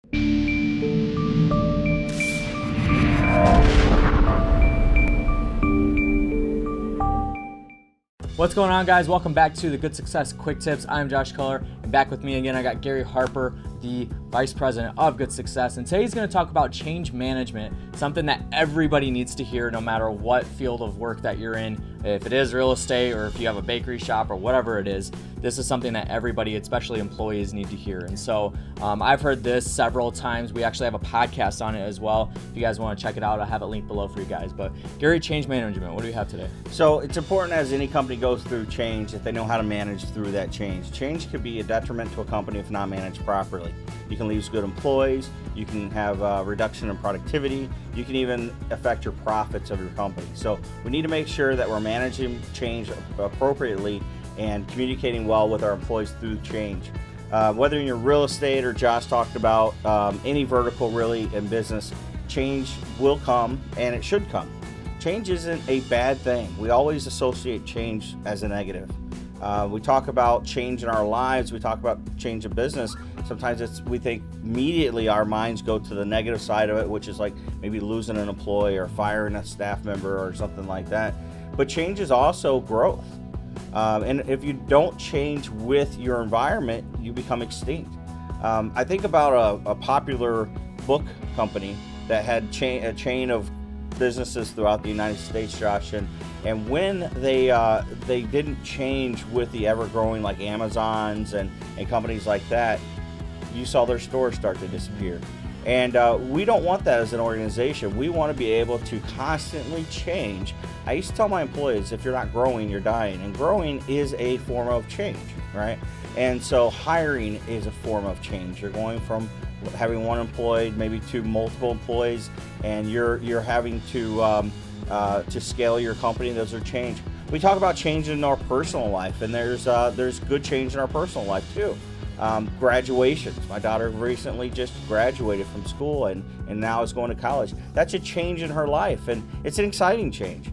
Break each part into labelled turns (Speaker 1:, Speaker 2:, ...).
Speaker 1: What's going on, guys? Welcome back to the Good Success Quick Tips. I'm Josh Culler, and back with me again, I got Gary Harper, the Vice President of Good Success. And today he's going to talk about change management, something that everybody needs to hear no matter what field of work that you're in. If it is real estate or if you have a bakery shop or whatever it is, this is something that everybody, especially employees, need to hear. And so I've heard this several times. We actually have a podcast on it as well. If you guys want to check it out, I'll have it linked below for you guys. But Gary, change management, what do we have today?
Speaker 2: So it's important as any company goes through change that they know how to manage through that change. Change could be a detriment to a company if not managed properly. You can lose good employees, you can have a reduction in productivity, you can even affect your profits of your company. So we need to make sure that we're managing change appropriately and communicating well with our employees through change. Whether you're real estate or Josh talked about any vertical really in business, change will come and it should come. Change isn't a bad thing. We always associate change as a negative. We talk about change in our lives, we talk about change in business. Sometimes we think immediately our minds go to the negative side of it, which is like maybe losing an employee or firing a staff member or something like that. But change is also growth. And if you don't change with your environment, you become extinct. I think about a popular book company that had a chain of businesses throughout the United States, Josh, and when they didn't change with the ever-growing like Amazons and companies like that, you saw their stores start to disappear. And we don't want that as an organization. We want to be able to constantly change. I used to tell my employees, if you're not growing, you're dying. And growing is a form of change, right? And so hiring is a form of change. You're going from having one employee maybe to multiple employees, and you're having to scale your company. Those are change. We talk about change in our personal life, and there's good change in our personal life too. Graduations. My daughter recently just graduated from school and now is going to college. That's a change in her life, and it's an exciting change.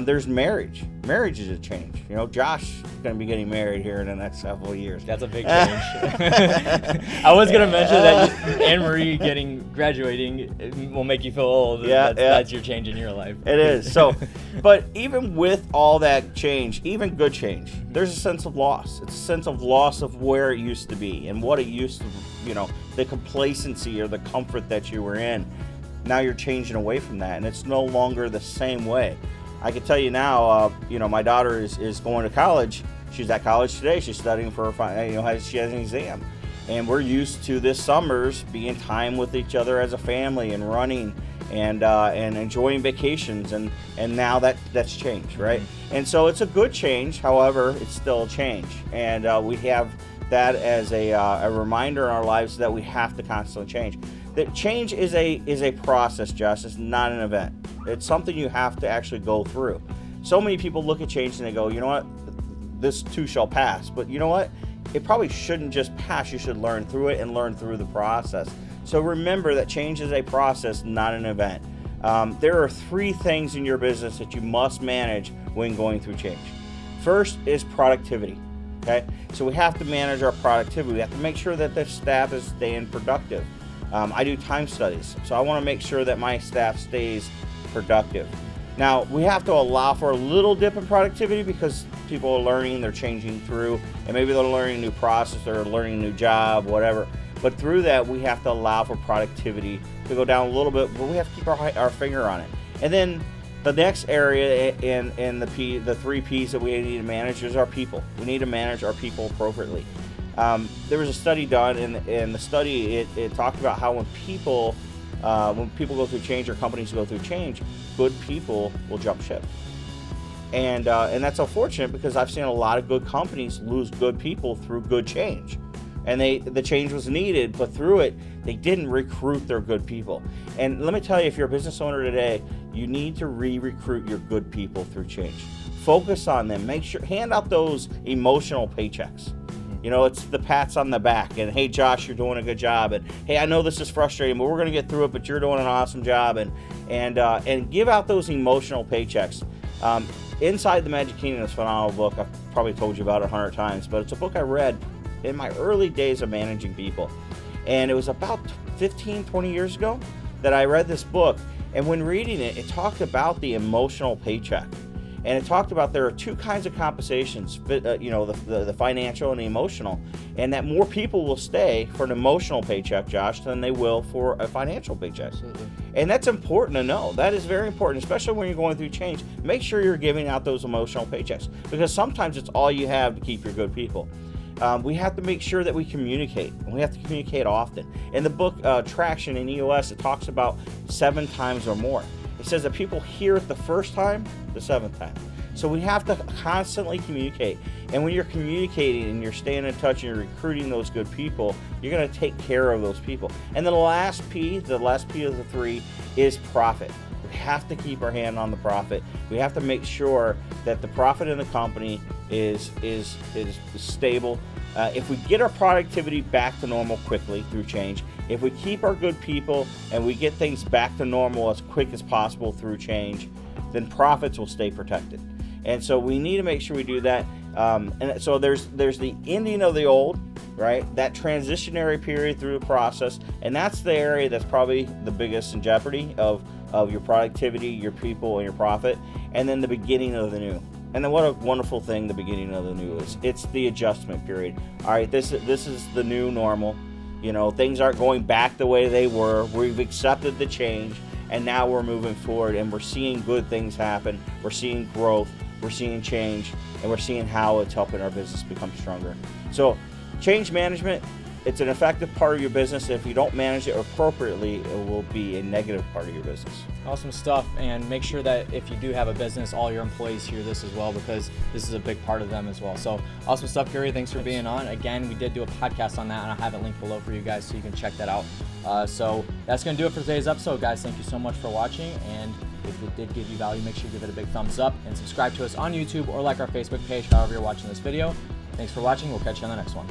Speaker 2: There's marriage. Marriage is a change. You know, Josh is going to be getting married here in the next several years.
Speaker 1: That's a big change. I was going to mention that Anne-Marie graduating will make you feel old. That's your change in your life.
Speaker 2: It is. So, but even with all that change, even good change, there's a sense of loss. It's a sense of loss of where it used to be and what it used to, the complacency or the comfort that you were in. Now you're changing away from that, and it's no longer the same way. I can tell you now, my daughter is going to college. She's at college today. She's studying for her, she has an exam. And we're used to this summers being time with each other as a family and running and enjoying vacations. And now that's changed, right? And so it's a good change. However, it's still a change. And we have that as a reminder in our lives that we have to constantly change. That change is a process, Josh. It's not an event. It's something you have to actually go through. So many people look at change and they go, you know what, this too shall pass. But you know what? It probably shouldn't just pass. You should learn through it and learn through the process. So remember that change is a process, not an event. There are 3 things in your business that you must manage when going through change. First is productivity. Okay? So we have to manage our productivity. We have to make sure that the staff is staying productive. I do time studies, so I want to make sure that my staff stays productive. Now, we have to allow for a little dip in productivity because people are learning, they're changing through, and maybe they're learning a new process, they're learning a new job, whatever. But through that, we have to allow for productivity to go down a little bit, but we have to keep our finger on it. And then the next area in the 3 P's that we need to manage is our people. We need to manage our people appropriately. There was a study done, and the study it talked about how when people go through change or companies go through change, good people will jump ship. And that's unfortunate because I've seen a lot of good companies lose good people through good change. And the change was needed, but through it, they didn't recruit their good people. And let me tell you, if you're a business owner today, you need to re-recruit your good people through change. Focus on them. Hand out those emotional paychecks. It's the pats on the back and, hey, Josh, you're doing a good job. And, hey, I know this is frustrating, but we're going to get through it, but you're doing an awesome job. And give out those emotional paychecks. Inside the Magic Kingdom is a phenomenal book. I've probably told you about it 100 times, but it's a book I read in my early days of managing people. And it was about 15, 20 years ago that I read this book. And when reading it, it talked about the emotional paycheck. And it talked about there are two kinds of compensations, the financial and the emotional, and that more people will stay for an emotional paycheck, Josh, than they will for a financial paycheck.
Speaker 1: Absolutely.
Speaker 2: And that's important to know. That is very important, especially when you're going through change. Make sure you're giving out those emotional paychecks, because sometimes it's all you have to keep your good people. We have to make sure that we communicate, and we have to communicate often. In the book Traction in EOS, it talks about 7 times or more. It says that people hear it the first time, the 7th time. So we have to constantly communicate. And when you're communicating and you're staying in touch and you're recruiting those good people, you're going to take care of those people. And then the last P of the 3 is profit. We have to keep our hand on the profit. We have to make sure that the profit in the company is stable. If we get our productivity back to normal quickly through change, if we keep our good people and we get things back to normal as quick as possible through change, then profits will stay protected. And so we need to make sure we do that. And so there's the ending of the old, right? That transitionary period through the process, and that's the area that's probably the biggest in jeopardy of your productivity, your people, and your profit. And then the beginning of the new. And then what a wonderful thing the beginning of the new is. It's the adjustment period. All right, this is the new normal. You know, things aren't going back the way they were. We've accepted the change, and now we're moving forward, and we're seeing good things happen. We're seeing growth. We're seeing change, and we're seeing how it's helping our business become stronger. So change management, it's an effective part of your business. If you don't manage it appropriately, it will be a negative part of your business.
Speaker 1: Awesome stuff. And make sure that if you do have a business, all your employees hear this as well, because this is a big part of them as well. So awesome stuff, Gary. Thanks for being on. Again, we did do a podcast on that, and I have it linked below for you guys so you can check that out. So that's going to do it for today's episode, guys. Thank you so much for watching. And if it did give you value, make sure you give it a big thumbs up and subscribe to us on YouTube or like our Facebook page, however you're watching this video. Thanks for watching. We'll catch you on the next one.